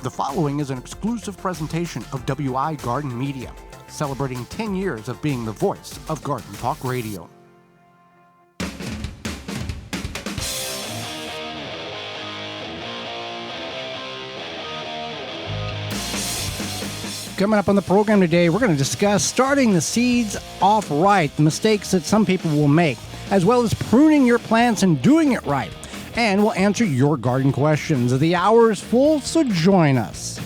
The following is an exclusive presentation of WI Garden Media, celebrating 10 years of being the voice of Garden Talk Radio. Coming up on the program today, we're going to discuss starting the seeds off right, the mistakes that some people will make, as well as pruning your plants and doing it right. And we'll answer your garden questions. The hour is full, so join us.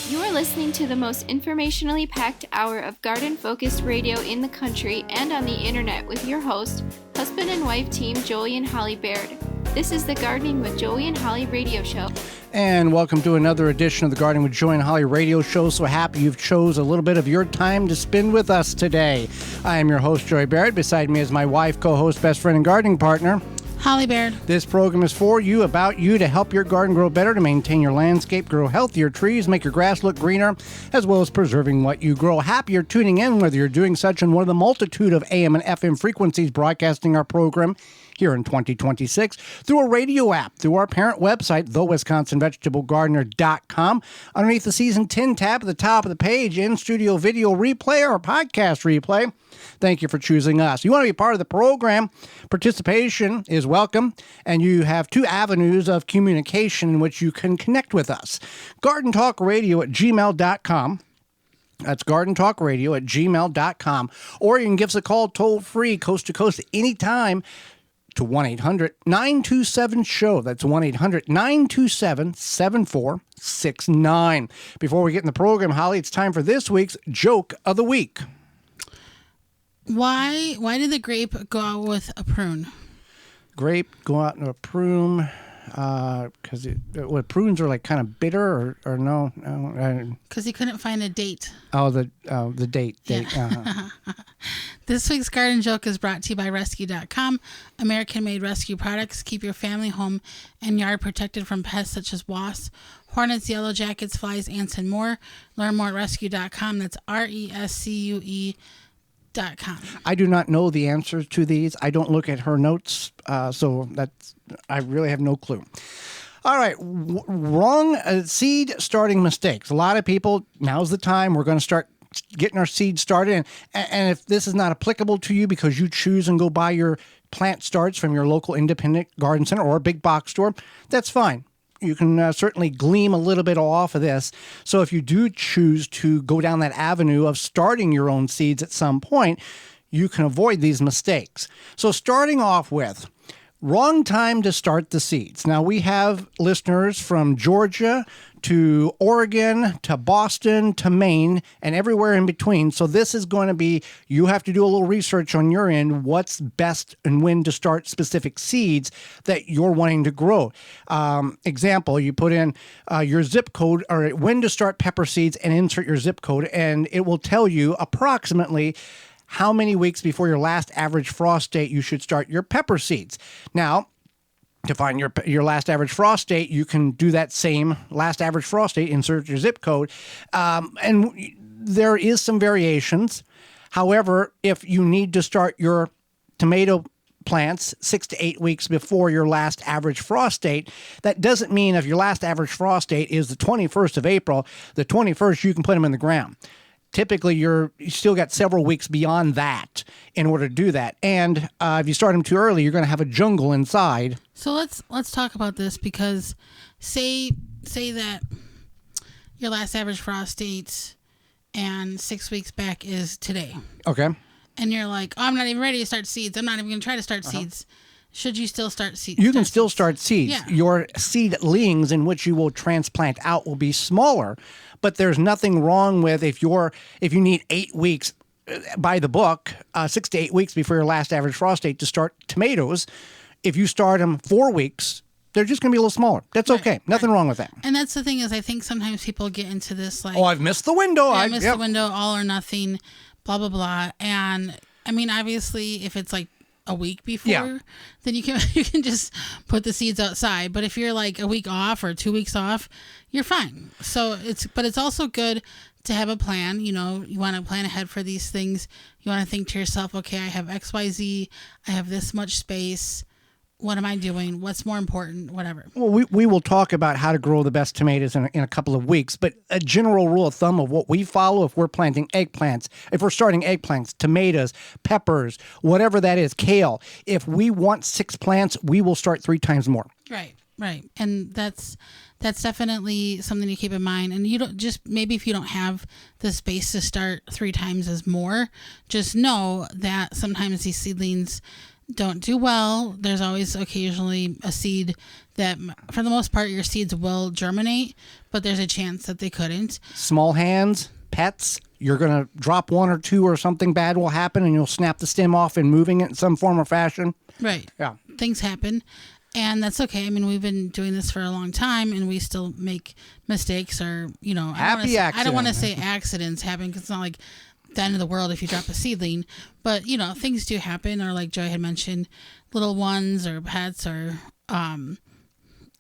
You are listening to the most informationally packed hour of garden-focused radio in the country and on the internet with your host, husband and wife team Joey and Holly Baird. This is the Gardening with Joey and Holly radio show. And welcome to another edition of the Gardening with Joey and Holly radio show. So happy you've chose a little bit of your time to spend with us today. I am your host, Joey Baird. Beside me is my wife, co-host, best friend, and gardening partner, Holly Baird. This program is for you, about you, to help your garden grow better, to maintain your landscape, grow healthier trees, make your grass look greener, as well as preserving what you grow. Happy you're tuning in, whether you're doing such on one of the multitude of AM and FM frequencies broadcasting our program here in 2026, through a radio app, through our parent website, thewisconsinvegetablegardener.com. Underneath the Season 10 tab at the top of the page, in-studio video replay or podcast replay. Thank you for choosing us. You want to be part of the program, participation is welcome, and you have two avenues of communication in which you can connect with us. GardenTalkRadio@gmail.com. That's GardenTalkRadio@gmail.com. Or you can give us a call toll-free, coast to coast, anytime, to 1-800-927-SHOW. That's 1-800-927-7469. Before we get in the program, Holly, it's time for this week's Joke of the Week. Why did the grape go out with a prune? Grape go out in a prune because prunes are like kind of bitter or no? Because he couldn't find a date. Oh, the date. Yeah. This week's garden joke is brought to you by Rescue.com. American-made rescue products keep your family, home, and yard protected from pests such as wasps, hornets, yellow jackets, flies, ants, and more. Learn more at Rescue.com. That's RESCUE.com. I do not know the answers to these. I don't look at her notes, so I really have no clue. All right, wrong seed starting mistakes. A lot of people, now's the time, we're going to start getting our seeds started. And if this is not applicable to you because you choose and go buy your plant starts from your local independent garden center or a big box store, that's fine. You can certainly glean a little bit off of this. So if you do choose to go down that avenue of starting your own seeds at some point, you can avoid these mistakes. So starting off with, wrong time to start the seeds. Now, we have listeners from Georgia to Oregon to Boston to Maine and everywhere in between. So this is going to be, you have to do a little research on your end, what's best and when to start specific seeds that you're wanting to grow. Example, you put in your zip code or when to start pepper seeds and insert your zip code, and it will tell you approximately how many weeks before your last average frost date you should start your pepper seeds. Now, to find your last average frost date, you can do that same last average frost date, insert your zip code, and there is some variations. However, if you need to start your tomato plants 6 to 8 weeks before your last average frost date, that doesn't mean if your last average frost date is the 21st of April, the 21st you can put them in the ground. Typically, you still got several weeks beyond that in order to do that. And if you start them too early, you're going to have a jungle inside. So let's talk about this, because say that your last average frost date and 6 weeks back is today. Okay. And you're like, oh, I'm not even ready to start seeds. I'm not even going to try to start seeds. Should you still start seeds? You can still start seeds. Yeah. Your seedlings in which you will transplant out will be smaller, but there's nothing wrong with if you need 8 weeks by the book, 6 to 8 weeks before your last average frost date to start tomatoes. If you start them 4 weeks, they're just going to be a little smaller. That's okay. Nothing wrong with that. And that's the thing is, I think sometimes people get into this like, oh, I've missed the window. I missed the window, all or nothing, blah, blah, blah. And I mean, obviously, if it's like a week before, then you can just put the seeds outside. But if you're like a week off or 2 weeks off, you're fine. So it's also good to have a plan. You know, you want to plan ahead for these things. You want to think to yourself, okay, I have XYZ, I have this much space. What am I doing? What's more important? Whatever. Well, we will talk about how to grow the best tomatoes in a couple of weeks, but a general rule of thumb of what we follow if we're planting eggplants, if we're starting eggplants, tomatoes, peppers, whatever that is, kale, if we want 6 plants, we will start 3 times more. Right. And that's definitely something to keep in mind. And you don't just, maybe if you don't have the space to start 3 times as more, just know that sometimes these seedlings don't do well. There's always occasionally a seed that, for the most part, your seeds will germinate, but there's a chance that they couldn't. Small hands, pets, you're going to drop 1 or 2 or something bad will happen and you'll snap the stem off and moving it in some form or fashion. Right. Yeah. Things happen. And that's okay. I mean, we've been doing this for a long time and we still make mistakes or, I don't want to say accidents happen because it's not like the end of the world if you drop a seedling, but things do happen, or like Joy had mentioned, little ones or pets, or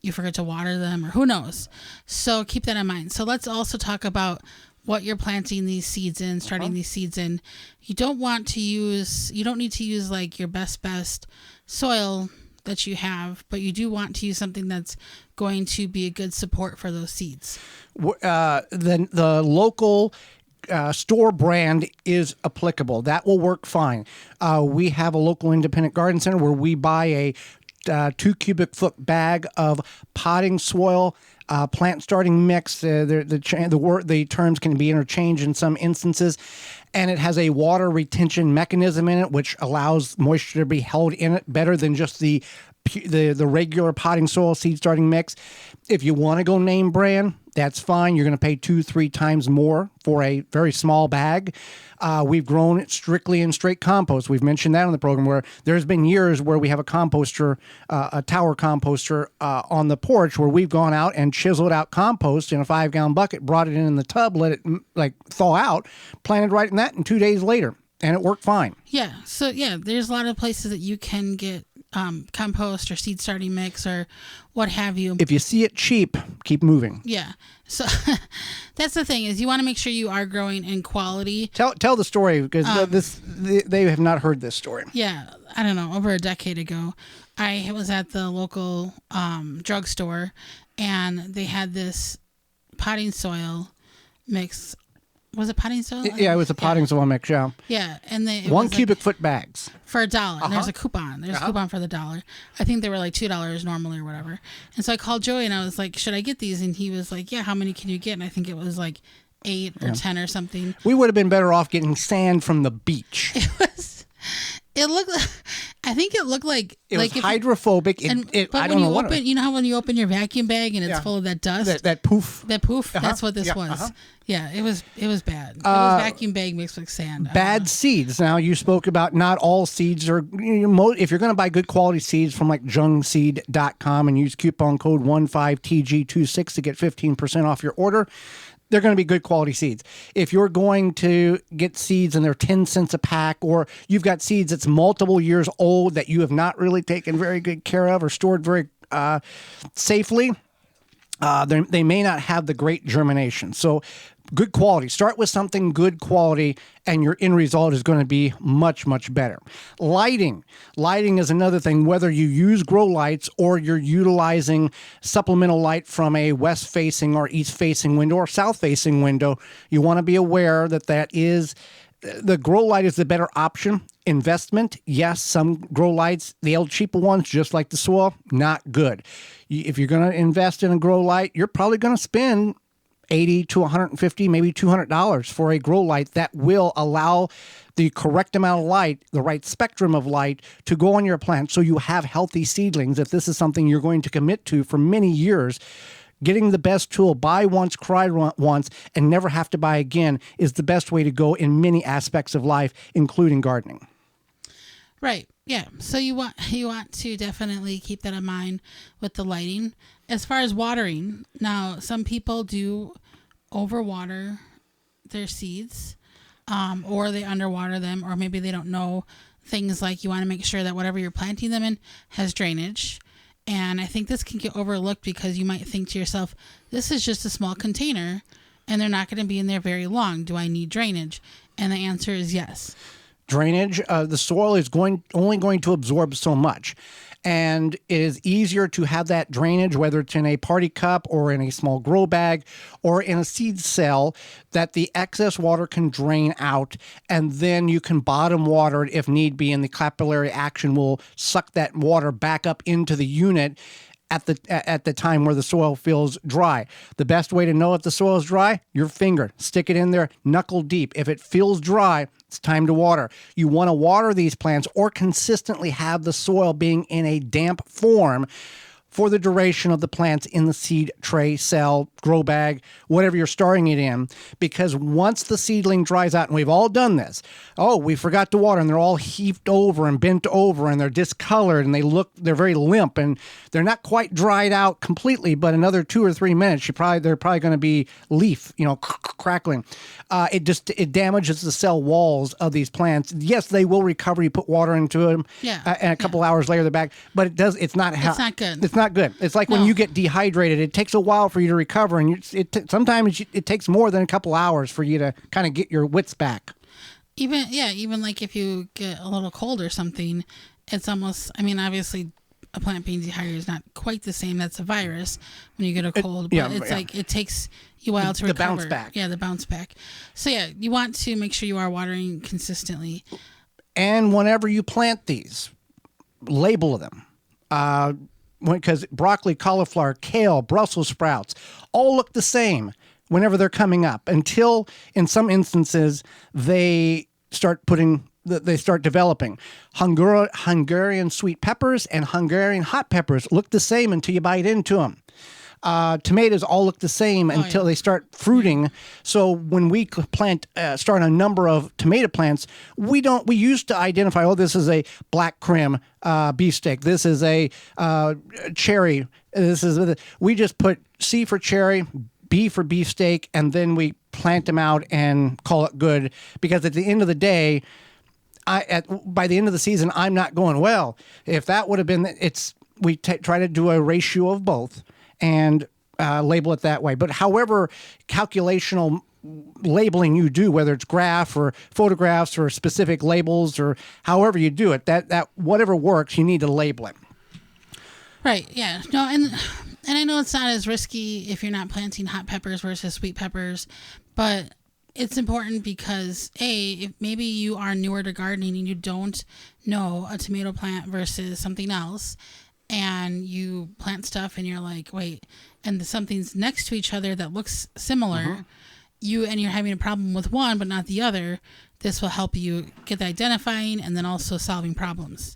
you forget to water them, or who knows. So keep that in mind. So let's also talk about what you're planting these seeds in, starting these seeds in. You don't need to use like your best soil that you have, but you do want to use something that's going to be a good support for those seeds. The local store brand is applicable. That will work fine. We have a local independent garden center where we buy a 2 cubic foot bag of potting soil, plant starting mix. The terms can be interchanged in some instances, and it has a water retention mechanism in it, which allows moisture to be held in it better than just the regular potting soil seed starting mix. If you want to go name brand, that's fine. You're going to pay 2-3 times more for a very small bag. We've grown it strictly in straight compost. We've mentioned that on the program where there's been years where we have a composter, a tower composter on the porch where we've gone out and chiseled out compost in a 5-gallon bucket, brought it in the tub, let it thaw out, planted right in that, and 2 days later, and it worked fine. Yeah. So there's a lot of places that you can get compost or seed starting mix or what have you. If you see it cheap, keep moving. Yeah. So that's the thing, is you want to make sure you are growing in quality. Tell the story, because they have not heard this story. Yeah. I don't know. Over a decade ago, I was at the local drugstore and they had this potting soil mix. Was it potting soil? Yeah, it was a potting soil mix, yeah. Yeah, and it 1 was cubic foot bags. for $1. And there's a coupon. There's a coupon for the $1. I think they were like $2 normally or whatever. And so I called Joey and I was like, should I get these? And he was like, yeah, how many can you get? And I think it was like 8 or 10 or something. We would have been better off getting sand from the beach. It looked. I think it looked like it was hydrophobic. But I when don't you know open, what. you know how when you open your vacuum bag and it's full of that dust, that poof. That poof. That's what this was. Yeah, it was bad. It was vacuum bag mixed with sand. Bad seeds. Now you spoke about not all seeds are. If you're going to buy good quality seeds from like jungseed.com and use coupon code 15TG26 to get 15% off your order, they're going to be good quality seeds. If you're going to get seeds and they're 10 cents a pack, or you've got seeds that's multiple years old that you have not really taken very good care of or stored very safely, they may not have the great germination. So good quality. Start with something good quality and your end result is going to be much, much better. Lighting. Lighting is another thing. Whether you use grow lights or you're utilizing supplemental light from a west-facing or east-facing window or south-facing window, you want to be aware that the grow light is the better option. Investment, yes, some grow lights, the old cheaper ones, just like the soil, not good. If you're going to invest in a grow light, you're probably going to spend $80 to $150, maybe $200 for a grow light that will allow the correct amount of light, the right spectrum of light to go on your plant so you have healthy seedlings. If this is something you're going to commit to for many years, getting the best tool, buy once, cry once, and never have to buy again is the best way to go in many aspects of life, including gardening. Right. Yeah. So you want to definitely keep that in mind with the lighting. As far as watering, now some people do overwater their seeds, or they underwater them, or maybe they don't know things like you want to make sure that whatever you're planting them in has drainage. And I think this can get overlooked because you might think to yourself, this is just a small container and they're not going to be in there very long. Do I need drainage? And the answer is yes. Drainage, the soil is only going to absorb so much. and it is easier to have that drainage, whether it's in a party cup or in a small grow bag or in a seed cell, that the excess water can drain out, and then you can bottom water it if need be, and the capillary action will suck that water back up into the unit at the time where the soil feels dry. The best way to know if the soil is dry, your finger. Stick it in there, knuckle deep. If it feels dry, it's time to water. You want to water these plants or consistently have the soil being in a damp form for the duration of the plants in the seed tray, cell, grow bag, whatever you're starting it in. Because once the seedling dries out, and we've all done this, we forgot to water, and they're all heaped over and bent over, and they're discolored, and they're very limp, and they're not quite dried out completely, but another 2 or 3 minutes, they're probably going to be leaf, crackling. It damages the cell walls of these plants. Yes, they will recover. You put water into them, and a couple hours later they're back. But it's not good. It's not good. It's like when you get dehydrated. It takes a while for you to recover, and sometimes it takes more than a couple hours for you to kind of get your wits back. Even like if you get a little cold or something, it's almost. I mean, obviously, a plant being dehydrated is not quite the same. That's a virus when you get a cold, but like it takes you a while to recover. The bounce back. Yeah, the bounce back. So you want to make sure you are watering consistently. And whenever you plant these, label them. Because broccoli, cauliflower, kale, Brussels sprouts all look the same whenever they're coming up, until in some instances they start developing. Hungarian sweet peppers and Hungarian hot peppers look the same until you bite into them. Tomatoes all look the same until they start fruiting. So when we start a number of tomato plants, we used to identify, this is a black Krim beefsteak. This is a cherry. We just put C for cherry, B for beefsteak, and then we plant them out and call it good. Because at the end of the day, by the end of the season, I'm not going, well, if that would have been, we try to do a ratio of both and label it that way. But however calculational labeling you do, whether it's graph or photographs or specific labels or however you do it, that whatever works, you need to label it. Right. Yeah. No. And I know it's not as risky if you're not planting hot peppers versus sweet peppers, but it's important because if maybe you are newer to gardening and you don't know a tomato plant versus something else, and you plant stuff and you're like, wait, and something's next to each other that looks similar, you're having a problem with one but not the other, this will help you get the identifying and then also solving problems.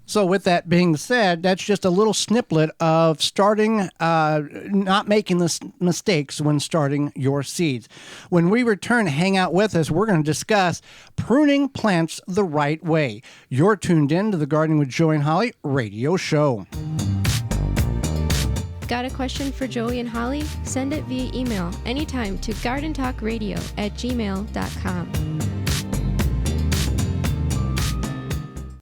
So with that being said, that's just a little snippet of starting, not making the mistakes when starting your seeds. When we return, hang out with us. We're going to discuss pruning plants the right way. You're tuned in to the Gardening with Joey and Holly radio show. Got a question for Joey and Holly? Send it via email anytime to gardentalkradio@gmail.com.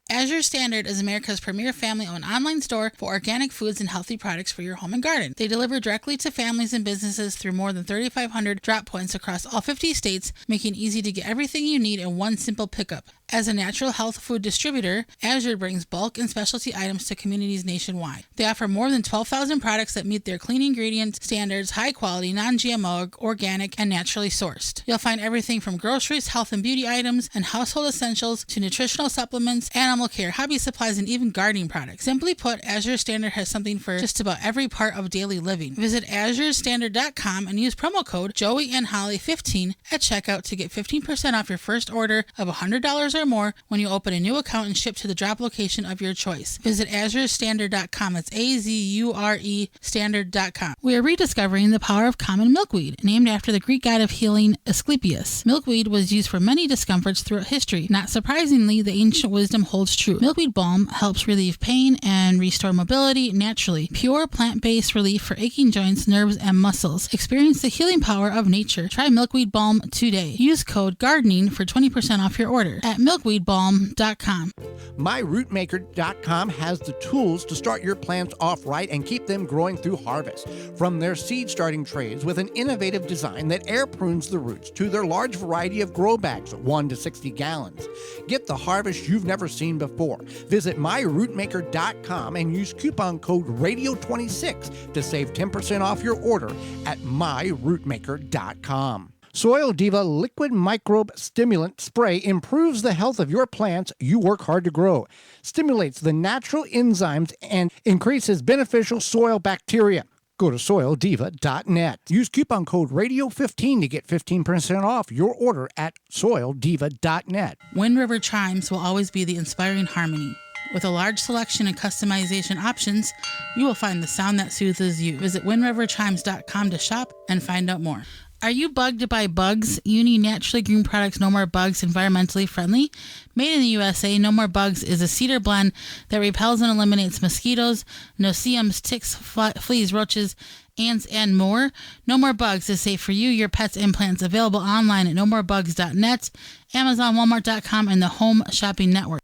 Azure Standard is America's premier family-owned online store for organic foods and healthy products for your home and garden. They deliver directly to families and businesses through more than 3,500 drop points across all 50 states, making it easy to get everything you need in one simple pickup. As a natural health food distributor, Azure brings bulk and specialty items to communities nationwide. They offer more than 12,000 products that meet their clean ingredient standards, high quality, non-GMO, organic, and naturally sourced. You'll find everything from groceries, health and beauty items, and household essentials to nutritional supplements, animal care, hobby supplies, and even gardening products. Simply put, Azure Standard has something for just about every part of daily living. Visit azurestandard.com and use promo code JoeyandHolly15 at checkout to get 15% off your first order of $100 or more when you open a new account and ship to the drop location of your choice. Visit azurestandard.com. That's AZURE standard.com. We are rediscovering the power of common milkweed, named after the Greek god of healing Asclepius. Milkweed was used for many discomforts throughout history. Not surprisingly, the ancient wisdom holds true. Milkweed balm helps relieve pain and restore mobility naturally. Pure plant-based relief for aching joints, nerves, and muscles. Experience the healing power of nature. Try milkweed balm today. Use code GARDENING for 20% off your order at milkweedbalm.com. MyRootmaker.com has the tools to start your plants off right and keep them growing through harvest. From their seed starting trays with an innovative design that air prunes the roots to their large variety of grow bags, 1 to 60 gallons. Get the harvest you've never seen before before. Visit myrootmaker.com and use coupon code radio26 to save 10% off your order at myrootmaker.com. Soil Diva Liquid Microbe Stimulant Spray improves the health of your plants you work hard to grow, stimulates the natural enzymes, and increases beneficial soil bacteria. Go to soildiva.net. Use coupon code radio15 to get 15% off your order at soildiva.net. Wind River Chimes will always be the inspiring harmony. With a large selection and customization options, you will find the sound that soothes you. Visit windriverchimes.com to shop and find out more. Are you bugged by bugs? You need Naturally Green Products No More Bugs, environmentally friendly. Made in the USA, No More Bugs is a cedar blend that repels and eliminates mosquitoes, no-see-ums, ticks, fleas, roaches, ants, and more. No More Bugs is safe for you, your pets, and plants. Available online at nomorebugs.net, Amazon, Walmart.com, and the Home Shopping Network.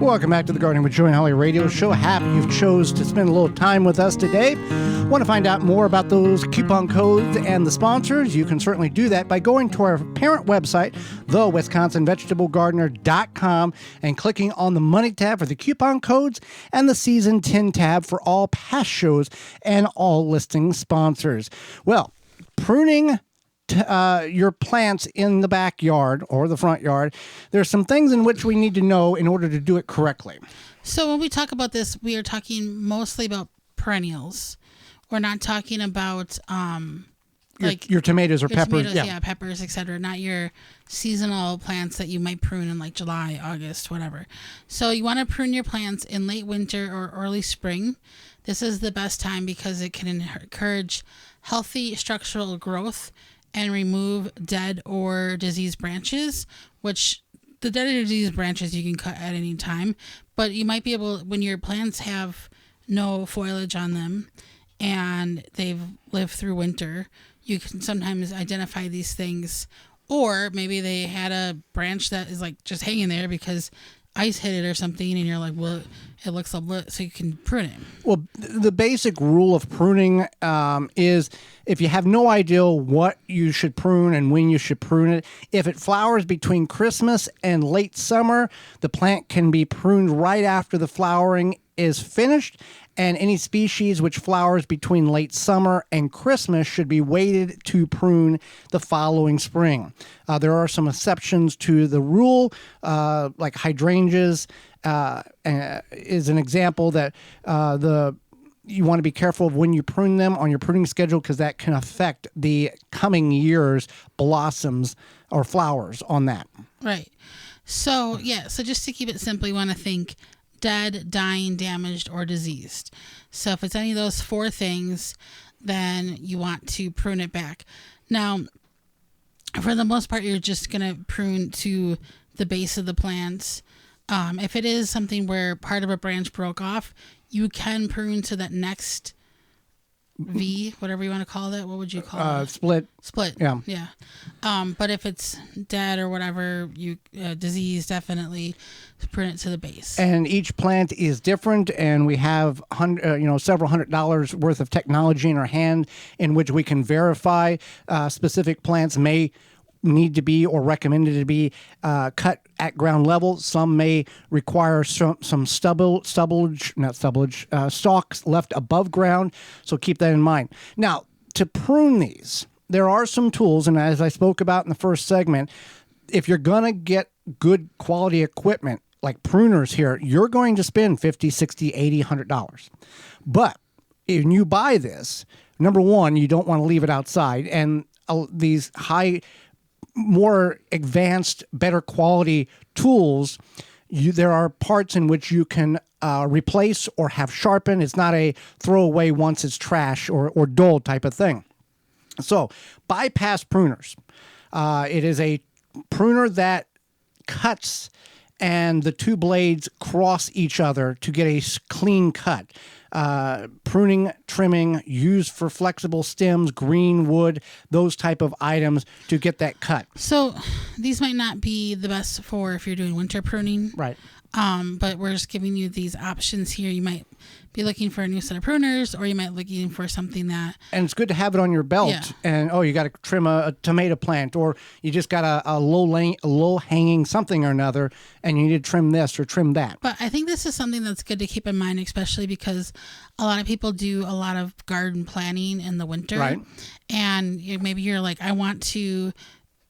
Welcome back to the Gardening with Joy and Holly radio show. Happy you've chose to spend a little time with us today. Want to find out more about those coupon codes and the sponsors? You can certainly do that by going to our parent website, thewisconsinvegetablegardener.com, and clicking on the Money tab for the coupon codes and the Season 10 tab for all past shows and all listing sponsors. Well, pruning your plants in the backyard or the front yard, there's some things in which we need to know in order to do it correctly. So when we talk about this, we are talking mostly about perennials. We're not talking about your tomatoes or peppers. Tomatoes, peppers, etc. Not your seasonal plants that you might prune in like July, August, whatever. So you want to prune your plants in late winter or early spring. This is the best time because it can encourage healthy structural growth and remove dead or diseased branches, which the dead or diseased branches you can cut at any time, but you might be able, when your plants have no foliage on them and they've lived through winter, you can sometimes identify these things, or maybe they had a branch that is like just hanging there because ice hit it or something, and you're like, well, it looks a little, so you can prune it. Well, the basic rule of pruning is if you have no idea what you should prune and when you should prune it, if it flowers between Christmas and late summer, the plant can be pruned right after the flowering is finished, and any species which flowers between late summer and Christmas should be waited to prune the following spring. There are some exceptions to the rule, like hydrangeas is an example that you want to be careful of when you prune them on your pruning schedule, because that can affect the coming year's blossoms or flowers on that. Right. So just to keep it simple, you want to think dead, dying, damaged, or diseased. So if it's any of those four things, then you want to prune it back. Now, for the most part, you're just going to prune to the base of the plants. If it is something where part of a branch broke off, you can prune to that next V, whatever you want to call that. What would you call it? Split. Yeah. But if it's dead or whatever, disease, definitely prune it to the base. And each plant is different, and we have several $100s worth of technology in our hand in which we can verify specific plants may need to be or recommended to be cut at ground level. Some may require some stalks left above ground. So keep that in mind. Now, to prune these, there are some tools, and as I spoke about in the first segment, if you're going to get good quality equipment like pruners here, you're going to spend $50, $60, $80, $100. But when you buy this, number one, you don't want to leave it outside, and these more advanced, better quality tools, there are parts in which you can replace or have sharpened. It's not a throwaway once it's trash or dull type of thing. So bypass pruners. It is a pruner that cuts and the two blades cross each other to get a clean cut. pruning, trimming, used for flexible stems, green wood, those type of items to get that cut. So these might not be the best for if you're doing winter pruning. Right. But we're just giving you these options here. You might be looking for a new set of pruners, or you might be looking for something that... And it's good to have it on your belt. Yeah. And, you got to trim a tomato plant, or you just got a low-hanging something or another, and you need to trim this or trim that. But I think this is something that's good to keep in mind, especially because a lot of people do a lot of garden planning in the winter. Right. And maybe you're like, I want to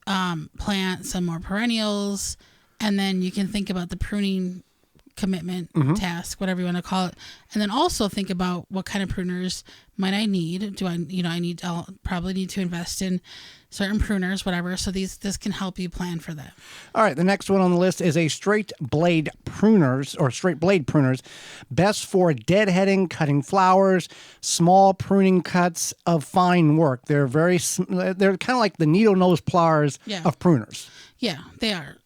plant some more perennials, and then you can think about the pruning commitment task, whatever you want to call it, and then also think about what kind of pruners might I need. I'll probably need to invest in certain pruners, whatever. So this can help you plan for that. All right, the next one on the list is a straight blade pruners, best for deadheading, cutting flowers, small pruning cuts of fine work. They're they're kind of like the needle nose pliers of pruners. Yeah, they are.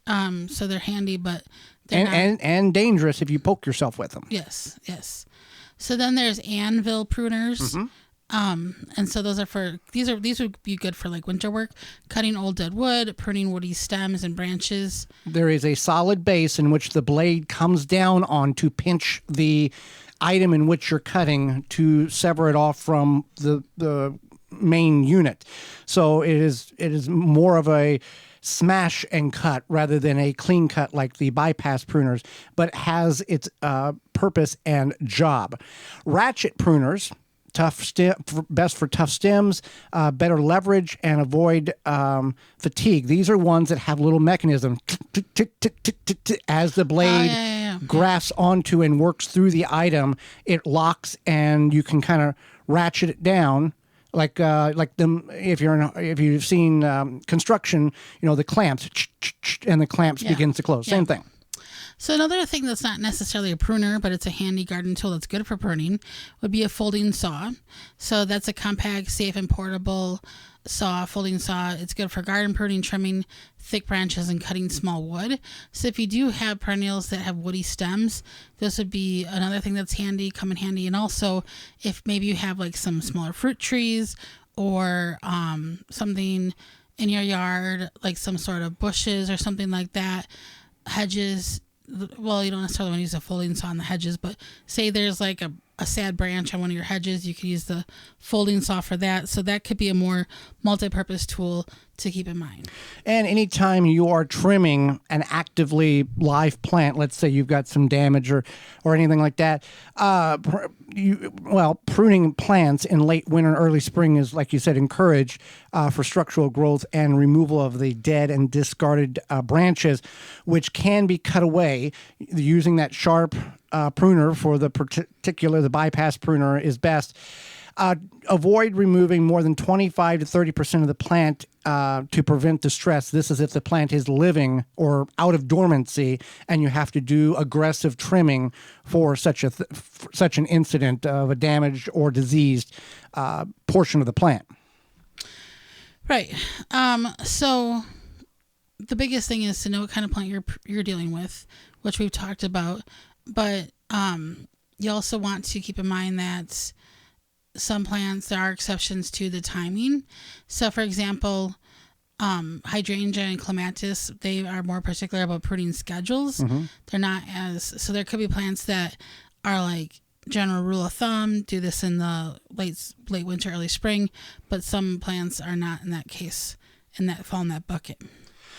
So they're handy, but and dangerous if you poke yourself with them. Yes. So then there's anvil pruners. And so those are these would be good for like winter work, cutting old dead wood, pruning woody stems and branches. There is a solid base in which the blade comes down on to pinch the item in which you're cutting to sever it off from the main unit. So it is more of a smash and cut rather than a clean cut like the bypass pruners, but has its purpose and job. Ratchet pruners, best for tough stems, better leverage and avoid fatigue. These are ones that have little mechanism as the blade grafts onto and works through the item. It locks and you can kind of ratchet it down. Like them, if you've seen construction, the clamps, and the clamps begins to close. Same thing. So another thing that's not necessarily a pruner, but it's a handy garden tool that's good for pruning, would be a folding saw. So that's a compact, safe, and portable folding saw. It's good for garden pruning, trimming thick branches, and cutting small wood. So if you do have perennials that have woody stems, this would be another thing that's come in handy. And also, if maybe you have like some smaller fruit trees or something in your yard, like some sort of bushes or something like that, hedges. Well, you don't necessarily want to use a folding saw on the hedges, but say there's like a sad branch on one of your hedges, you could use the folding saw for that. So that could be a more multi-purpose tool to keep in mind. And anytime you are trimming an actively live plant, let's say you've got some damage or anything like that, pruning plants in late winter and early spring is, like you said, encouraged for structural growth and removal of the dead and discarded branches, which can be cut away using that sharp pruner for the bypass pruner is best. Avoid removing more than 25 to 30% of the plant to prevent distress. This is if the plant is living or out of dormancy and you have to do aggressive trimming for such an incident of a damaged or diseased portion of the plant. Right. So the biggest thing is to know what kind of plant you're dealing with, which we've talked about. But you also want to keep in mind that some plants, there are exceptions to the timing. So, for example, hydrangea and clematis, they are more particular about pruning schedules. They're not so there could be plants that are like general rule of thumb, do this in the late winter, early spring, but some plants are not in that case, and that fall in that bucket.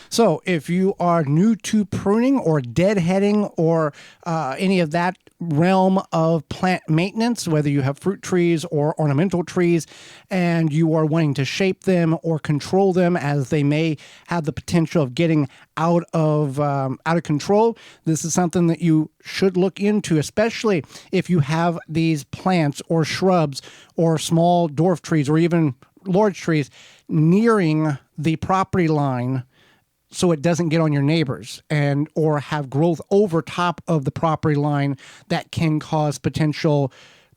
So if you are new to pruning or deadheading or any of that realm of plant maintenance, whether you have fruit trees or ornamental trees, and you are wanting to shape them or control them as they may have the potential of getting out of control, this is something that you should look into, especially if you have these plants or shrubs or small dwarf trees or even large trees nearing the property line, so it doesn't get on your neighbors or have growth over top of the property line that can cause potential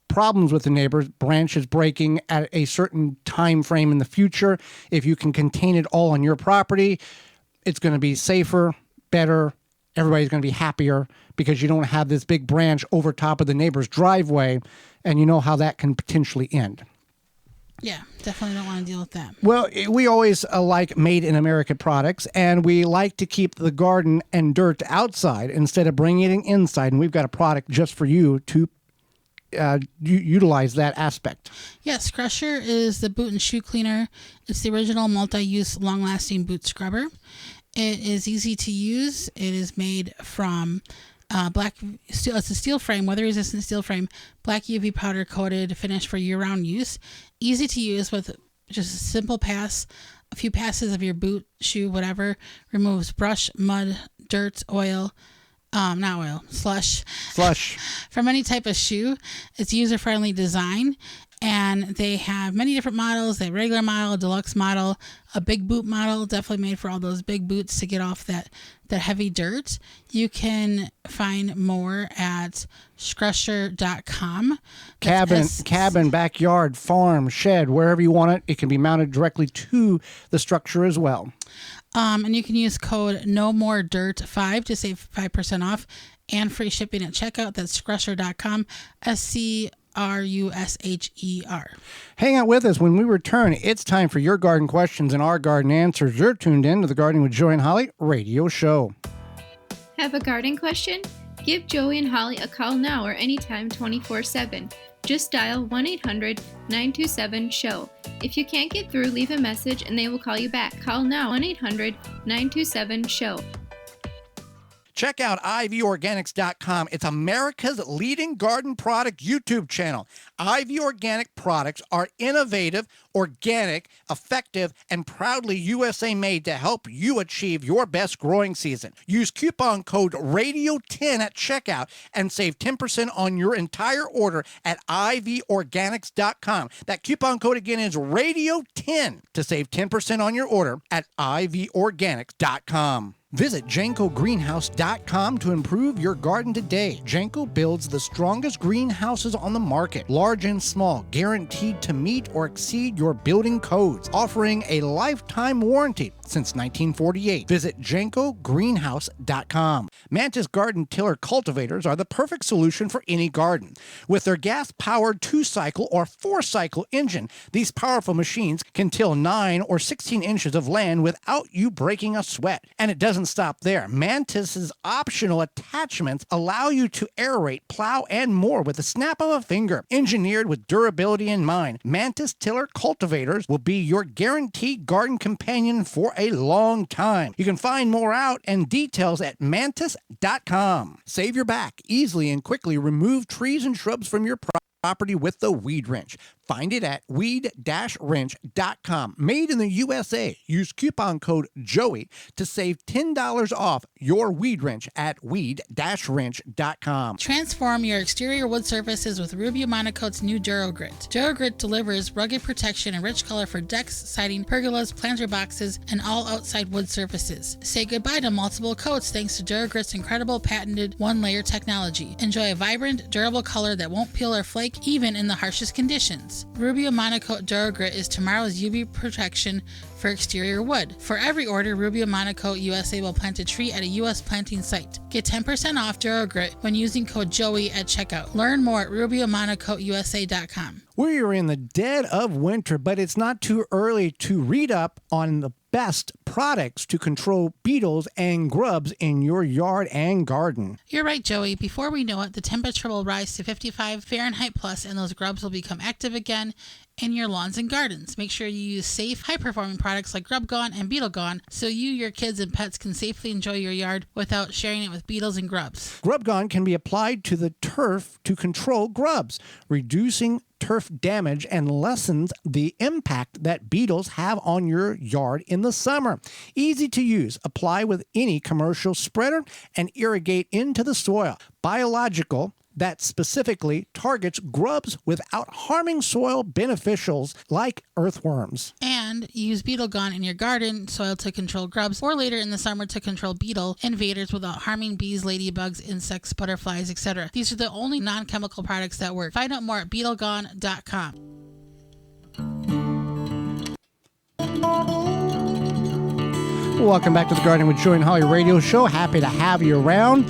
problems with the neighbors, branches breaking at a certain time frame in the future. If you can contain it all on your property, it's going to be safer, better, everybody's going to be happier because you don't have this big branch over top of the neighbor's driveway, and you know how that can potentially end. Yeah, definitely don't want to deal with that. Well, we always like made in America products, and we like to keep the garden and dirt outside instead of bringing it inside. And we've got a product just for you to utilize that aspect. Yes, Crusher is the boot and shoe cleaner. It's the original multi-use, long-lasting boot scrubber. It is easy to use. It is made from black steel. It's a steel frame, weather-resistant steel frame, black UV powder coated finish for year-round use. Easy to use with just a simple pass. A few passes of your boot, shoe, whatever. Removes brush, mud, dirt, oil. Not oil, slush from any type of shoe. It's user-friendly design, and they have many different models. They have regular model, deluxe model, a big boot model, definitely made for all those big boots to get off that heavy dirt. You can find more at scrusher.com. Cabin, backyard, farm, shed, wherever you want it. It can be mounted directly to the structure as well. And you can use code NOMOREDIRT5 to save 5% off and free shipping at checkout. That's scrusher.com, SCRUSHER. Hang out with us. When we return, it's time for your garden questions and our garden answers. You're tuned in to the Gardening with Joey and Holly radio show. Have a garden question? Give Joey and Holly a call now or anytime 24/7. Just dial 1-800-927-SHOW. If you can't get through, leave a message and they will call you back. Call now 1-800-927-SHOW. Check out ivorganics.com. It's America's leading garden product YouTube channel. IV Organic products are innovative, organic, effective, and proudly USA made to help you achieve your best growing season. Use coupon code RADIO10 at checkout and save 10% on your entire order at ivorganics.com. That coupon code again is RADIO10 to save 10% on your order at ivorganics.com. Visit JankoGreenhouse.com to improve your garden today. Janko builds the strongest greenhouses on the market, large and small, guaranteed to meet or exceed your building codes, offering a lifetime warranty since 1948. Visit JankoGreenhouse.com. Mantis garden tiller cultivators are the perfect solution for any garden. With their gas-powered 2-cycle or 4-cycle engine, these powerful machines can till 9 or 16 inches of land without you breaking a sweat. And it doesn't stop there. Mantis's optional attachments allow you to aerate, plow, and more with the snap of a finger. Engineered with durability in mind, Mantis tiller cultivators will be your guaranteed garden companion for a long time. You can find more out and details at mantis.com. Save your back. Easily and quickly remove trees and shrubs from your property with the weed wrench. Find it at weed-wrench.com. Made in the USA. Use coupon code JOEY to save $10 off your weed wrench at weed-wrench.com. Transform your exterior wood surfaces with Rubio Monocoat's new DuraGrit. DuraGrit delivers rugged protection and rich color for decks, siding, pergolas, planter boxes, and all outside wood surfaces. Say goodbye to multiple coats thanks to DuraGrit's incredible patented one-layer technology. Enjoy a vibrant, durable color that won't peel or flake even in the harshest conditions. Rubio Monocoat DuraGrit is tomorrow's UV protection for exterior wood. For every order, Rubio Monocoat USA will plant a tree at a U.S. planting site. Get 10% off DuraGrit when using code JOEY at checkout. Learn more at RubioMonocoatUSA.com. We are in the dead of winter, but it's not too early to read up on the best products to control beetles and grubs in your yard and garden. You're right, Joey. Before we know it, the temperature will rise to 55 Fahrenheit plus, and those grubs will become active again in your lawns and gardens. Make sure you use safe, high-performing products like Grub Gone and Beetle Gone so you, your kids, and pets can safely enjoy your yard without sharing it with beetles and grubs. Grub Gone can be applied to the turf to control grubs, reducing turf damage and lessens the impact that beetles have on your yard in the summer. Easy to use. Apply with any commercial spreader and irrigate into the soil. Biological that specifically targets grubs without harming soil beneficials like earthworms. And use Beetle Gone in your garden soil to control grubs, or later in the summer to control beetle invaders without harming bees, ladybugs, insects, butterflies, etc. These are the only non-chemical products that work. Find out more at BeetleGone.com. Welcome back to the Gardening with Joy and Holly radio show. Happy to have you around.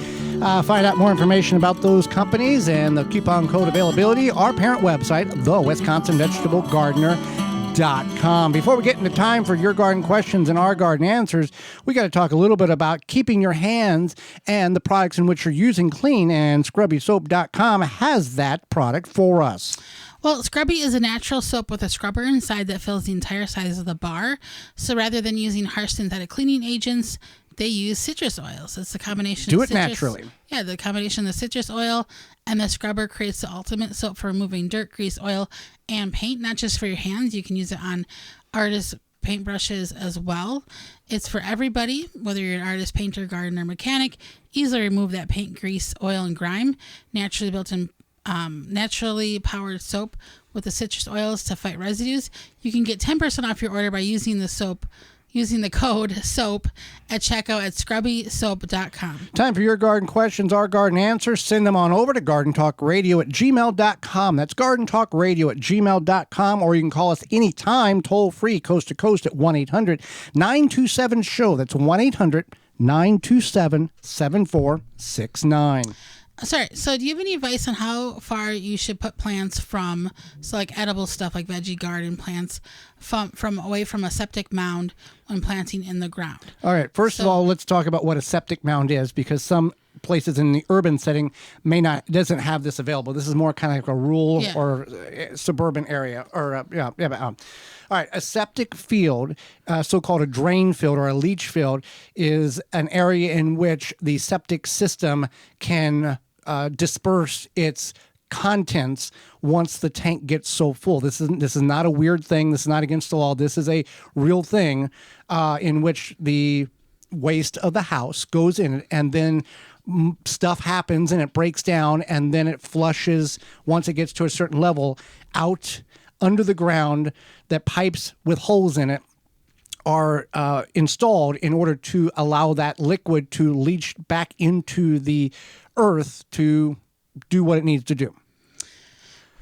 Find out more information about those companies and the coupon code availability, our parent website, thewisconsinvegetablegardener.com. Before we get into time for your garden questions and our garden answers, we got to talk a little bit about keeping your hands and the products in which you're using clean, and scrubbysoap.com has that product for us. Well, Scrubby is a natural soap with a scrubber inside that fills the entire size of the bar. So rather than using harsh synthetic cleaning agents, they use citrus oils. It's the combination Do of it naturally. Yeah, the combination of the citrus oil and the scrubber creates the ultimate soap for removing dirt, grease, oil, and paint, not just for your hands. You can use it on artist paintbrushes as well. It's for everybody, whether you're an artist, painter, gardener, mechanic. Easily remove that paint, grease, oil, and grime. Naturally built-in naturally powered soap with the citrus oils to fight residues. You can get 10% off your order by using the code SOAP at checkout at scrubbysoap.com. Time for your garden questions, our garden answers. Send them on over to gardentalkradio@gmail.com. That's gardentalkradio@gmail.com, or you can call us anytime, toll free, coast to coast at 1-800-927-SHOW. That's 1-800-927-7469. Sorry, so do you have any advice on how far you should put plants from, so like edible stuff like veggie garden plants, from away from a septic mound when planting in the ground? All right, first of all, let's talk about what a septic mound is, because some places in the urban setting doesn't have this available. This is more kind of like a rural or suburban area, or all right, a septic field, so-called a drain field or a leach field, is an area in which the septic system can disperse its contents once the tank gets so full. This is not a weird thing. This is not against the law. This is a real thing in which the waste of the house goes in, and then stuff happens and it breaks down, and then it flushes once it gets to a certain level out under the ground. That pipes with holes in it are installed in order to allow that liquid to leach back into the earth to do what it needs to do.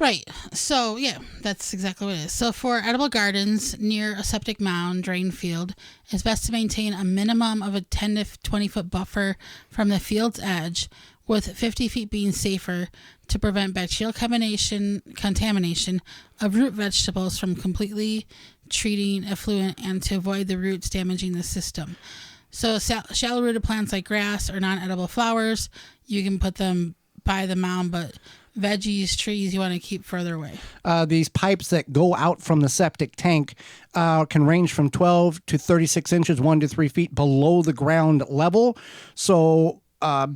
Right. So, yeah, that's exactly what it is. So, for edible gardens near a septic mound, drain field, it's best to maintain a minimum of a 10 to 20-foot buffer from the field's edge, with 50 feet being safer to prevent bacterial contamination of root vegetables from completely treating effluent and to avoid the roots damaging the system. So, shallow-rooted plants like grass or non-edible flowers, you can put them by the mound, but veggies, trees, you want to keep further away. These pipes that go out from the septic tank can range from 12 to 36 inches, 1 to 3 feet below the ground level. So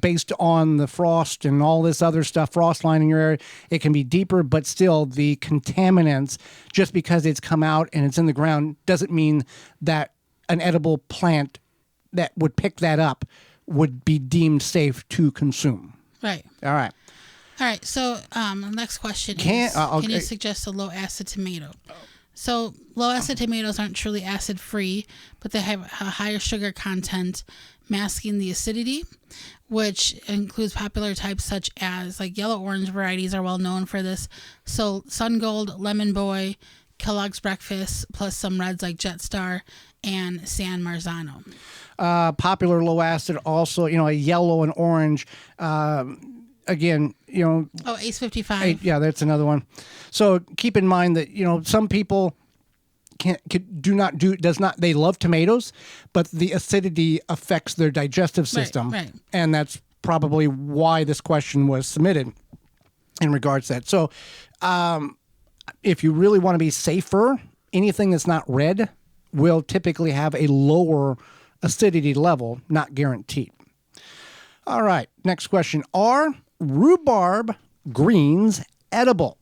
based on the frost and all this other stuff, frost line in your area, it can be deeper, but still the contaminants, just because it's come out and it's in the ground, doesn't mean that an edible plant that would pick that up would be deemed safe to consume. Right. All right. All right. So the next question is, can you suggest a low-acid tomato? So low-acid tomatoes aren't truly acid-free, but they have a higher sugar content, masking the acidity, which includes popular types such as, like, yellow-orange varieties are well known for this. So Sun Gold, Lemon Boy, Kellogg's Breakfast, plus some reds like Jetstar and San Marzano. Popular low acid also, a yellow and orange. Again, Ace 55. Yeah, that's another one. So keep in mind that, some people they love tomatoes, but the acidity affects their digestive system. Right. And that's probably why this question was submitted in regards to that. So if you really want to be safer, anything that's not red will typically have a lower acidity level, not guaranteed. All right, next question. Are rhubarb greens edible?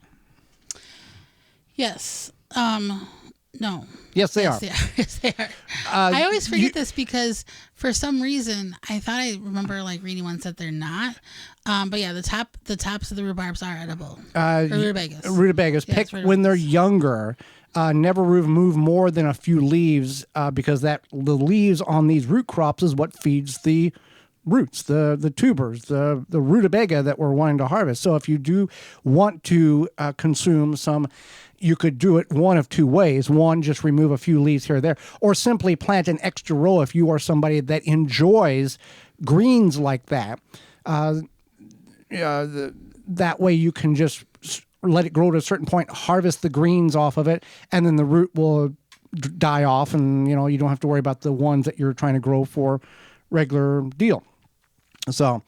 Yes. No. Yes, they are. Yes, they are. I always forget this because for some reason I thought I remember reading ones that they're not. But yeah, the tops of the rhubarbs are edible. Rutabagas. Rutabagas. Pick when they're younger. Never remove more than a few leaves because the leaves on these root crops is what feeds the roots, the tubers, the rutabaga that we're wanting to harvest. So if you do want to consume some you could do it one of two ways. One, just remove a few leaves here or there, or simply plant an extra row if you are somebody that enjoys greens like that. That way you can just let it grow to a certain point, harvest the greens off of it, and then the root will die off, and you don't have to worry about the ones that you're trying to grow for regular deal. So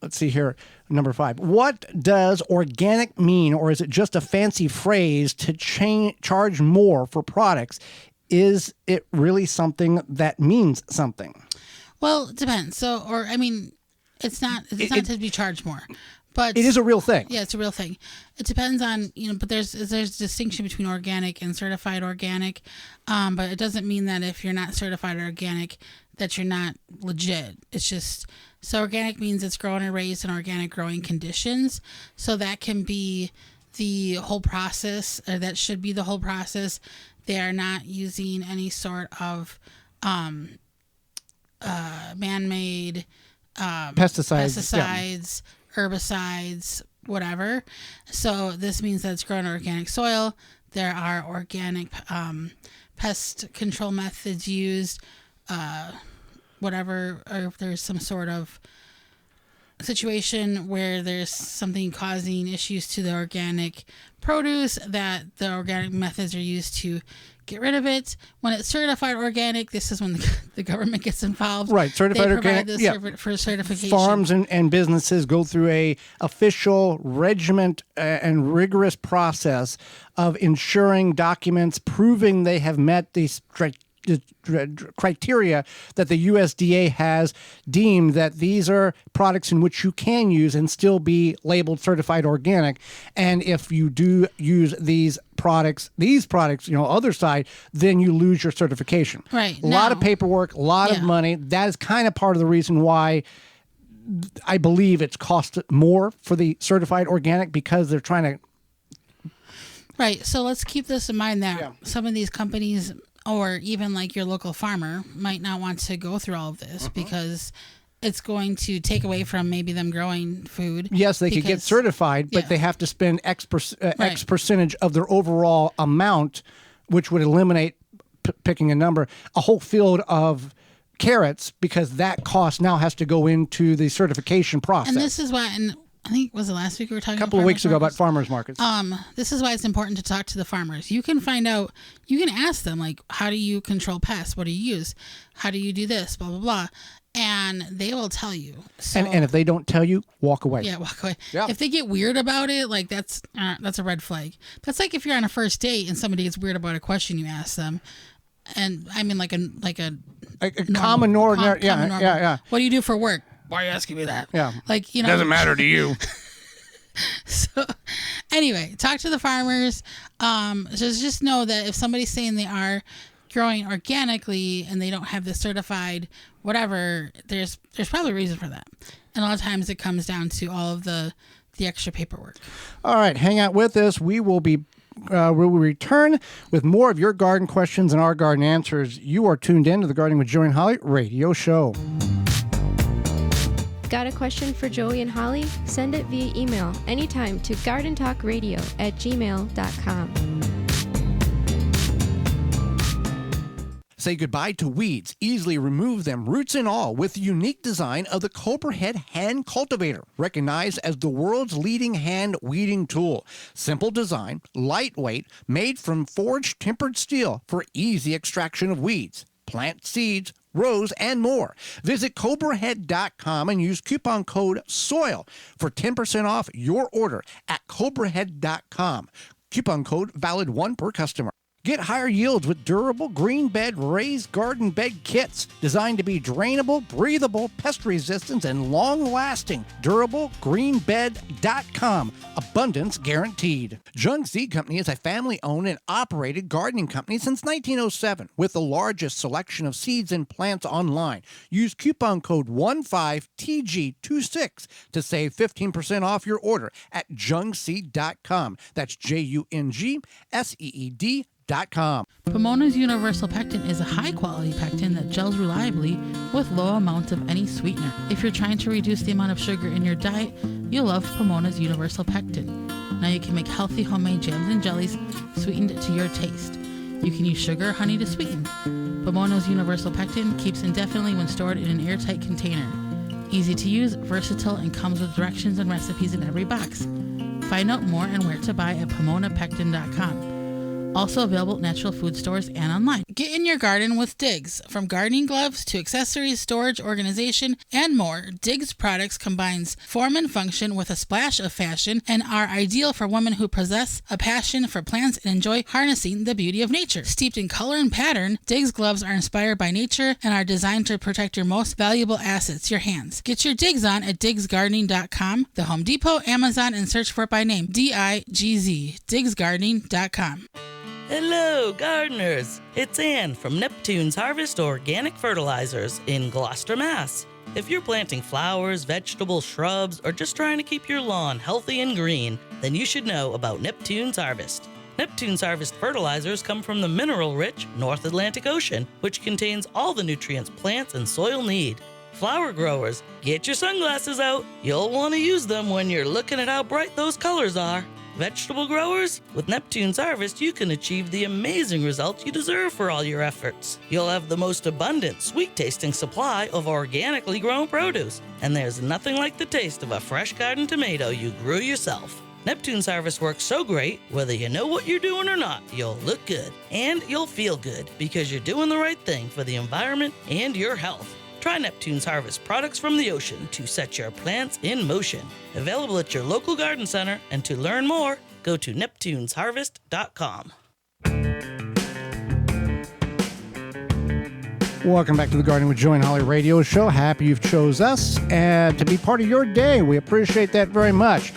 let's see here. Number 5. What does organic mean, or is it just a fancy phrase to charge more for products? Is it really something that means something? Well, it depends. It's not to be charged more. But it is a real thing. Yeah, it's a real thing. It depends on, but there's a distinction between organic and certified organic. But it doesn't mean that if you're not certified organic that you're not legit. It's just, so organic means it's grown and raised in organic growing conditions. So that can be the whole process, or that should be the whole process. They are not using any sort of man-made pesticides, herbicides, whatever. So this means that it's grown in organic soil. There are organic pest control methods used, whatever, or if there's some sort of situation where there's something causing issues to the organic produce, that the organic methods are used to get rid of it. When it's certified organic, this is when the government gets involved. Right, certified organic. For certification. Farms and businesses go through a official regiment and rigorous process of ensuring documents proving they have met these criteria that the USDA has deemed that these are products in which you can use and still be labeled certified organic. And if you do use these products, other side, then you lose your certification. Right. A lot of paperwork, a lot of money. That is kind of part of the reason why I believe it's cost more for the certified organic, because they're trying to. Right. So let's keep this in mind that some of these companies, or even like your local farmer, might not want to go through all of this because it's going to take away from maybe them growing food. Yes, they could get certified, but they have to spend X percentage of their overall amount, which would eliminate, picking a number, a whole field of carrots, because that cost now has to go into the certification process. And this is why, and I think, was it last week we were talking about a couple of weeks ago about farmers markets. This is why it's important to talk to the farmers. You can find out, you can ask them, like, how do you control pests? What do you use? How do you do this? Blah, blah, blah. And they will tell you. So, and if they don't tell you, walk away. Yeah, walk away. Yeah. If they get weird about it, like, that's a red flag. That's like if you're on a first date and somebody gets weird about a question you ask them. And I mean, like a common ordinary. Yeah. What do you do for work? Why are you asking me that? Yeah. Like, doesn't matter to you. So anyway, talk to the farmers. Just know that if somebody's saying they are growing organically and they don't have the certified whatever, there's probably a reason for that. And a lot of times it comes down to all of the extra paperwork. All right, hang out with us. We will return with more of your garden questions and our garden answers. You are tuned in to the Gardening with Joey and Holly radio show. Got a question for Joey and Holly? Send it via email anytime to gardentalkradio@gmail.com. Say goodbye to weeds. Easily remove them, roots and all, with the unique design of the Copperhead Hand Cultivator, recognized as the world's leading hand weeding tool. Simple design, lightweight, made from forged tempered steel for easy extraction of weeds, plant seeds, rows, and more. Visit cobrahead.com and use coupon code SOIL for 10% off your order at cobrahead.com. Coupon code valid 1 per customer. Get higher yields with durable green bed raised garden bed kits designed to be drainable, breathable, pest resistant, and long-lasting. DurableGreenBed.com. Abundance guaranteed. Jung Seed Company is a family-owned and operated gardening company since 1907 with the largest selection of seeds and plants online. Use coupon code 15TG26 to save 15% off your order at jungseed.com. That's JUNGSEED.com. Pomona's Universal Pectin is a high-quality pectin that gels reliably with low amounts of any sweetener. If you're trying to reduce the amount of sugar in your diet, you'll love Pomona's Universal Pectin. Now you can make healthy homemade jams and jellies sweetened to your taste. You can use sugar or honey to sweeten. Pomona's universal pectin keeps indefinitely when stored in an airtight container. Easy to use, versatile, and comes with directions and recipes in every box. Find out more and where to buy at PomonaPectin.com. Also available at natural food stores and online. Get in your garden with Diggs. From gardening gloves to accessories, storage, organization, and more, Diggs products combines form and function with a splash of fashion and are ideal for women who possess a passion for plants and enjoy harnessing the beauty of nature. Steeped in color and pattern, Diggs gloves are inspired by nature and are designed to protect your most valuable assets, your hands. Get your Diggs on at DiggsGardening.com, the Home Depot, Amazon, and search for it by name, DIGZ, DiggsGardening.com. Hello, gardeners! It's Ann from Neptune's Harvest Organic Fertilizers in Gloucester, Mass. If you're planting flowers, vegetables, shrubs, or just trying to keep your lawn healthy and green, then you should know about Neptune's Harvest. Neptune's Harvest fertilizers come from the mineral-rich North Atlantic Ocean, which contains all the nutrients plants and soil need. Flower growers, get your sunglasses out. You'll want to use them when you're looking at how bright those colors are. Vegetable growers, with Neptune's Harvest, you can achieve the amazing results you deserve for all your efforts. You'll have the most abundant, sweet-tasting supply of organically grown produce, and there's nothing like the taste of a fresh garden tomato you grew yourself. Neptune's Harvest works so great, whether you know what you're doing or not, you'll look good, and you'll feel good, because you're doing the right thing for the environment and your health. Try Neptune's Harvest products from the ocean to set your plants in motion. Available at your local garden center, and to learn more, go to neptunesharvest.com. Welcome back to the Gardening with Joe and Holly radio show. Happy you've chose us and to be part of your day. We appreciate that very much.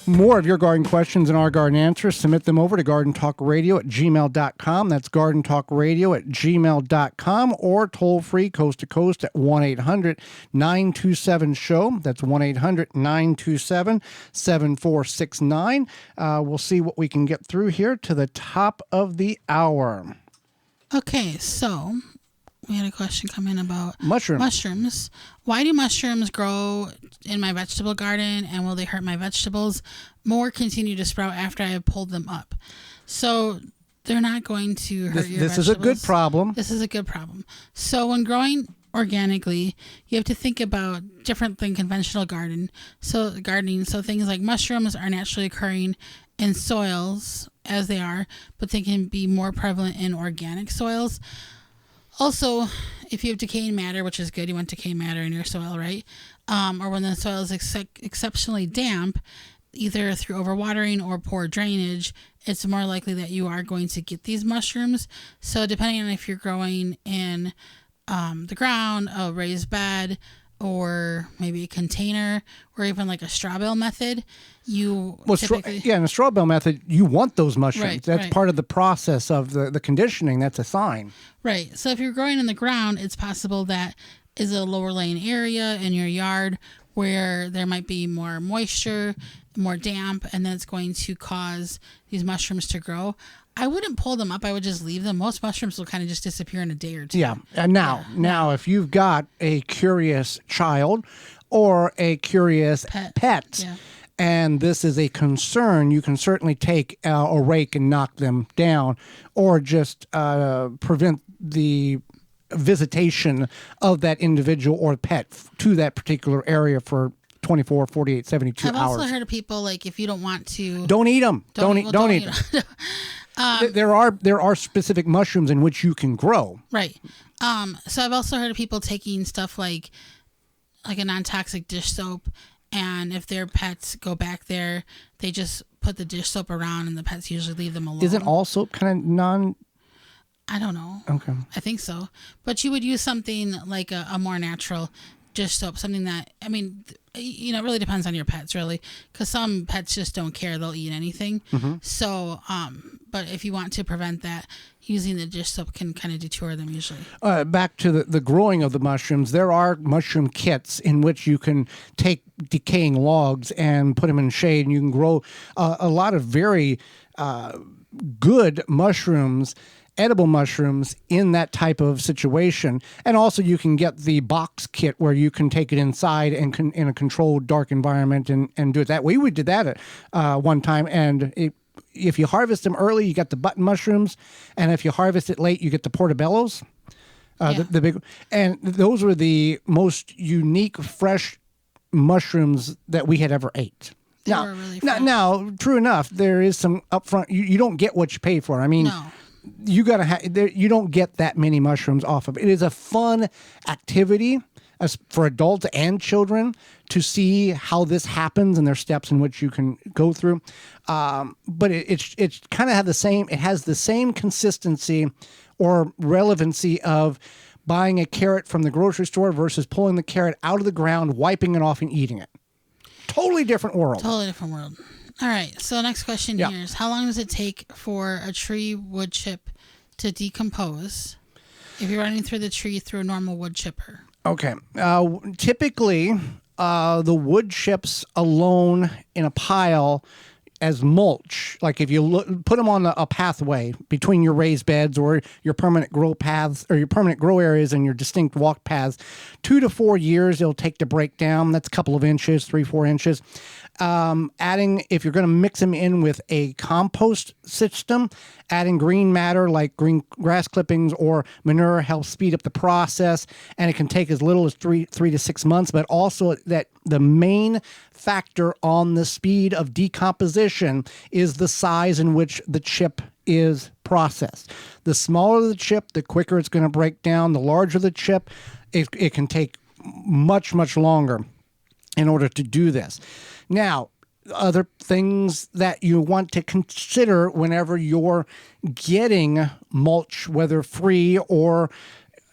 More of your garden questions and our garden answers, submit them over to gardentalkradio@gmail.com. That's gardentalkradio@gmail.com, or toll free coast to coast at 1-800-927-SHOW. That's 1-800-927-7469. We'll see what we can get through here to the top of the hour. Okay, so we had a question come in about mushrooms. Why do mushrooms grow in my vegetable garden, and will they hurt my vegetables more continue to sprout after I have pulled them up? So they're not going to hurt your vegetables. This is a good problem. This is a good problem. So when growing organically, you have to think about different than conventional gardening. So things like mushrooms are naturally occurring in soils as they are, but they can be more prevalent in organic soils. Also, if you have decaying matter, which is good, you want decaying matter in your soil, right? Or when the soil is exceptionally damp, either through overwatering or poor drainage, it's more likely that you are going to get these mushrooms. So depending on if you're growing in the ground, a raised bed, or maybe a container, or even like a straw bale method, in a straw bale method, you want those mushrooms. Right, that's part of the process of the conditioning. That's a sign. Right. So if you're growing in the ground, it's possible that is a lower laying area in your yard where there might be more moisture, more damp, and that's going to cause these mushrooms to grow. I wouldn't pull them up. I would just leave them. Most mushrooms will kind of just disappear in a day or two. Yeah. And now, if you've got a curious child or a curious pet and this is a concern, you can certainly take a rake and knock them down, or just prevent the visitation of that individual or pet to that particular area for 24, 48, 72 hours. I've also heard of people, like, if you don't want to... Don't eat them. Don't eat them. There are specific mushrooms in which you can grow. Right. So I've also heard of people taking stuff like a non-toxic dish soap, and if their pets go back there, they just put the dish soap around, and the pets usually leave them alone. Isn't all soap kind of non... I don't know. Okay. I think so. But you would use something like a more natural dish soap, something that, I mean, it really depends on your pets, really, because some pets just don't care. They'll eat anything. Mm-hmm. So, but if you want to prevent that, using the dish soap can kind of deter them usually. Back to the growing of the mushrooms, there are mushroom kits in which you can take decaying logs and put them in shade, and you can grow a lot of very good mushrooms. edible mushrooms in that type of situation. And also you can get the box kit where you can take it inside and in a controlled dark environment and do it that way. We did that at one time, and if you harvest them early, you get the button mushrooms, and if you harvest it late, you get the portobellos, the big. And those were the most unique fresh mushrooms that we had ever ate. Now, true enough, there is some upfront. You don't get what you pay for. I mean, No. you you don't get that many mushrooms off of it. It is a fun activity for adults and children to see how this happens and there's steps in which you can go through. But it's kind of have the same. It has the same consistency or relevancy of buying a carrot from the grocery store versus pulling the carrot out of the ground, wiping it off, and eating it. Totally different world. Totally different world. All right. So next question here is, how long does it take for a tree wood chip to decompose if you're running through the tree through a normal wood chipper? Okay. Typically, the wood chips alone in a pile as mulch, like if you put them on a pathway between your raised beds or your permanent grow paths or your permanent grow areas and your distinct walk paths, 2 to 4 years it'll take to break down. That's a couple of inches, 3-4 inches. Adding, if you're going to mix them in with a compost system, adding green matter like green grass clippings or manure helps speed up the process, and it can take as little as 3 to 6 months. But also that the main factor on the speed of decomposition is the size in which the chip is processed. The smaller the chip, the quicker it's going to break down. The larger the chip, it can take much, much longer in order to do this. Now, other things that you want to consider whenever you're getting mulch, whether free or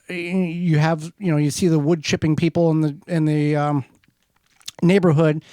you have, you see the wood chipping people in the neighborhood.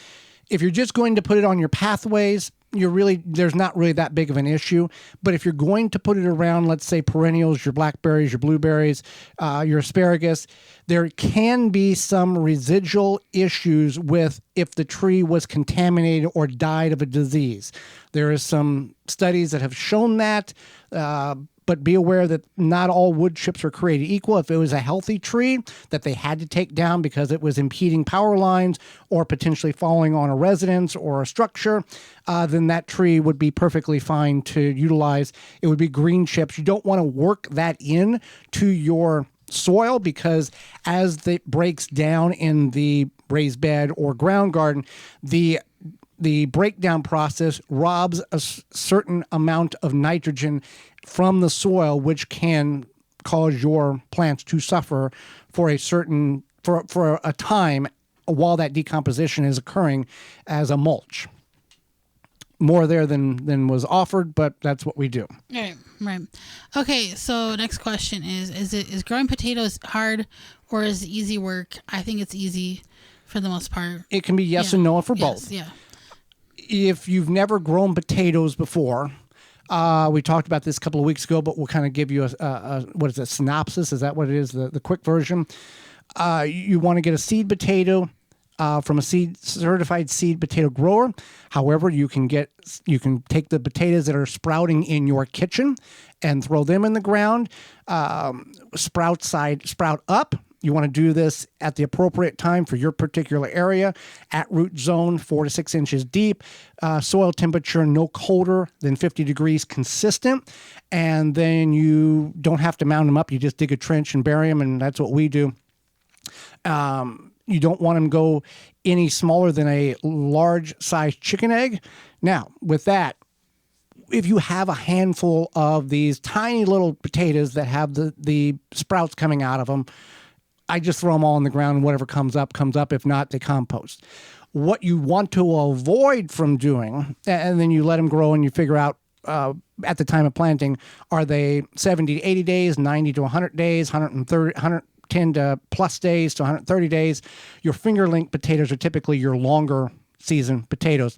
If you're just going to put it on your pathways, there's not really that big of an issue. But if you're going to put it around, let's say perennials, your blackberries, your blueberries, your asparagus, there can be some residual issues with if the tree was contaminated or died of a disease. There is some studies that have shown that, but be aware that not all wood chips are created equal. If it was a healthy tree that they had to take down because it was impeding power lines or potentially falling on a residence or a structure, then that tree would be perfectly fine to utilize. It would be green chips. You don't want to work that in to your soil because as it breaks down in the raised bed or ground garden, the breakdown process robs a certain amount of nitrogen from the soil, which can cause your plants to suffer for a time while that decomposition is occurring as a mulch. More there than was offered, but that's what we do. Right. Okay, so next question is growing potatoes hard or is it easy work? I think it's easy for the most part. It can be yes and no for both. Yeah. If you've never grown potatoes before, we talked about this a couple of weeks ago, but we'll kind of give you a synopsis? Is that what it is? The quick version. You want to get a seed potato from a certified seed potato grower. However, you can take the potatoes that are sprouting in your kitchen and throw them in the ground. Sprout up. You want to do this at the appropriate time for your particular area. At root zone, 4 to 6 inches deep. Soil temperature no colder than 50 degrees consistent. And then you don't have to mound them up. You just dig a trench and bury them, and that's what we do. You don't want them to go any smaller than a large-sized chicken egg. Now, with that, if you have a handful of these tiny little potatoes that have the sprouts coming out of them, I just throw them all on the ground and whatever comes up, comes up. If not, they compost. What you want to avoid from doing, and then you let them grow and you figure out at the time of planting, are they 70 to 80 days, 90 to 100 days, 110 to plus days to 130 days. Your fingerling potatoes are typically your longer season potatoes.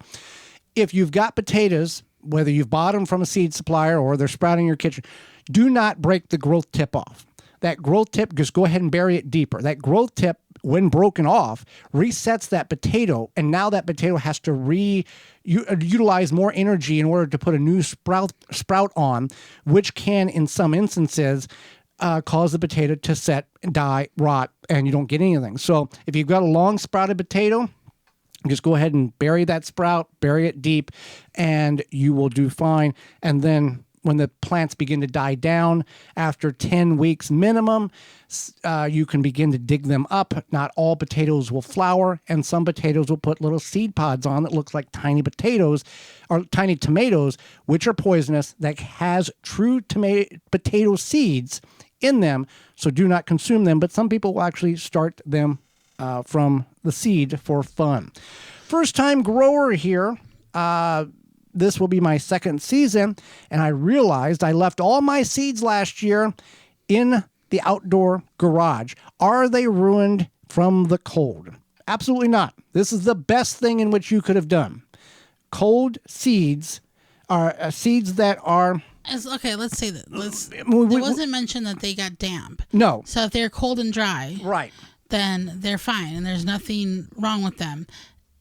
If you've got potatoes, whether you've bought them from a seed supplier or they're sprouting in your kitchen, do not break the growth tip off. That growth tip, just go ahead and bury it deeper. That growth tip when broken off, resets that potato, and now that potato has to utilize more energy in order to put a new sprout on, which can, in some instances, cause the potato to set, die, rot, and you don't get anything. So if you've got a long sprouted potato, just go ahead and bury that sprout, bury it deep, and you will do fine. And then when the plants begin to die down after 10 weeks minimum, you can begin to dig them up. Not all potatoes will flower, and some potatoes will put little seed pods on that looks like tiny potatoes or tiny tomatoes, which are poisonous, that has true potato seeds in them. So do not consume them, but some people will actually start them from the seed for fun. First time grower here. This will be my second season, and I realized I left all my seeds last year in the outdoor garage. Are they ruined from the cold? Absolutely not. This is the best thing in which you could have done. Cold seeds are seeds that are... Okay, let's say that. It wasn't mentioned that they got damp. No. So if they're cold and dry, right, then they're fine, and there's nothing wrong with them.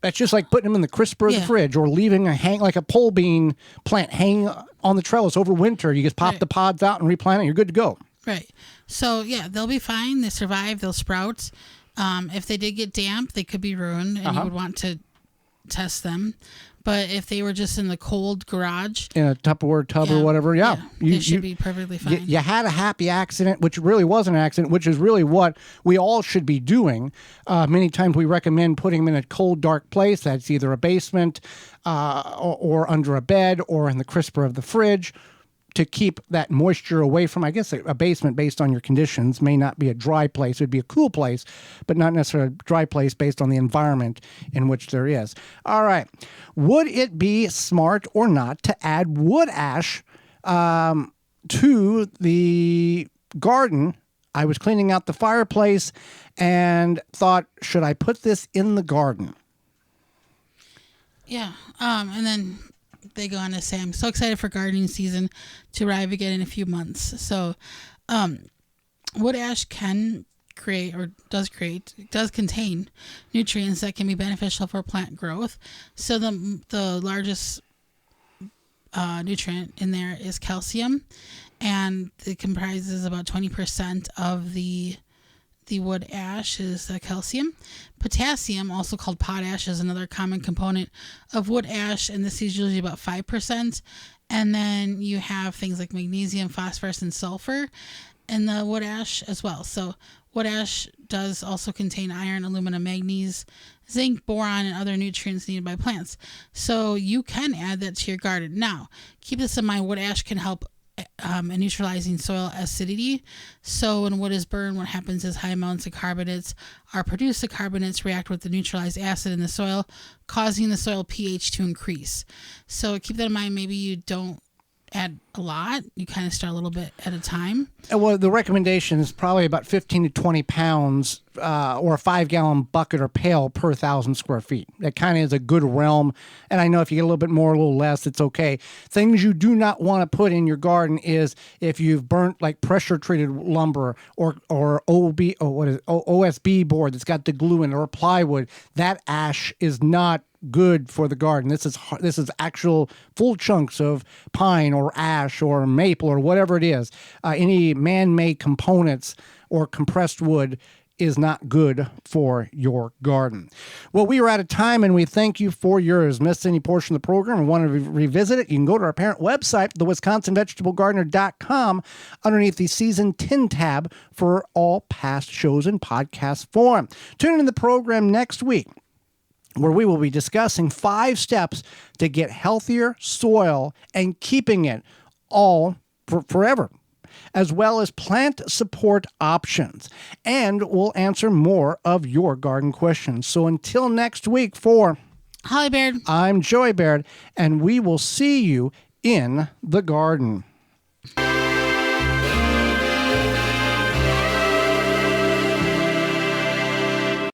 That's just like putting them in the crisper of the fridge, or leaving like a pole bean plant hang on the trellis over winter. You just pop the pods out and replant it. You're good to go. Right. So, yeah, they'll be fine. They survive. They'll sprout. If they did get damp, they could be ruined, and you would want to test them. But if they were just in the cold garage, in a Tupperware tub or whatever, they should be perfectly fine. You had a happy accident, which really was an accident, which is really what we all should be doing. Many times we recommend putting them in a cold, dark place. That's either a basement or under a bed or in the crisper of the fridge, to keep that moisture away from. I guess a basement, based on your conditions, may not be a dry place. It would be a cool place, but not necessarily a dry place based on the environment in which there is. All right. Would it be smart or not to add wood ash to the garden? I was cleaning out the fireplace and thought, should I put this in the garden? Yeah. And then they go on to say, I'm so excited for gardening season to arrive again in a few months. So wood ash can create, or does contain nutrients that can be beneficial for plant growth. So the largest nutrient in there is calcium, and it comprises about 20% of the wood ash is the calcium. Potassium, also called potash, is another common component of wood ash, and this is usually about 5%. And then you have things like magnesium, phosphorus, and sulfur in the wood ash as well. So wood ash does also contain iron, aluminum, manganese, zinc, boron, and other nutrients needed by plants. So you can add that to your garden. Now, keep this in mind, wood ash can help in neutralizing soil acidity. So when wood is burned, what happens is high amounts of carbonates are produced. The carbonates react with the neutralized acid in the soil, causing the soil pH to increase. So keep that in mind. Maybe you don't add a lot. You kind of start a little bit at a time. Well, the recommendation is probably about 15 to 20 pounds or a 5-gallon bucket or pail per 1,000 square feet. That kind of is a good realm. And I know if you get a little bit more, a little less, it's okay. Things you do not want to put in your garden is if you've burnt like pressure treated lumber or OSB board that's got the glue in it, or plywood. That ash is not good for the garden. This is actual full chunks of pine or ash or maple or whatever it is. Any man-made components or compressed wood is not good for your garden. Well, we are out of time, and we thank you for yours. Missed any portion of the program and want to revisit it, you can go to our parent website, thewisconsinvegetablegardener.com, underneath the Season 10 tab for all past shows in podcast form. Tune in the program next week, where we will be discussing 5 steps to get healthier soil and keeping it all forever, as well as plant support options. And we'll answer more of your garden questions. So until next week, for Holly Baird, I'm Joey Baird, and we will see you in the garden.